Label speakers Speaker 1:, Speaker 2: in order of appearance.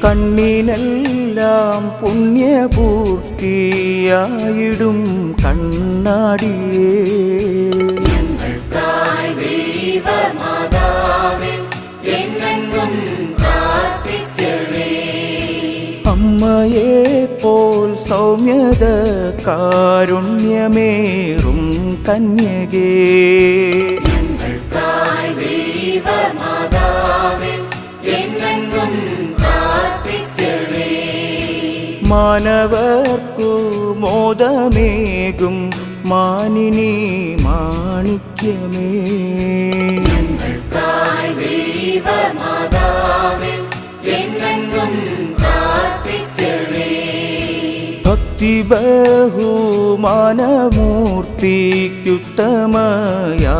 Speaker 1: കണ്ണിനെല്ലാം പുണ്യപൂർത്തിയായിടും കണ്ണാടിയേ, അമ്മയെ പോൽ സൗമ്യത കാരുണ്യമേറും കന്യകേ, മാനവർക്കു മോദമേകും മാനിനി മാണിക്യമേ, ഭക്തി ബഹുമാനമൂർത്തിക്കുത്തമയ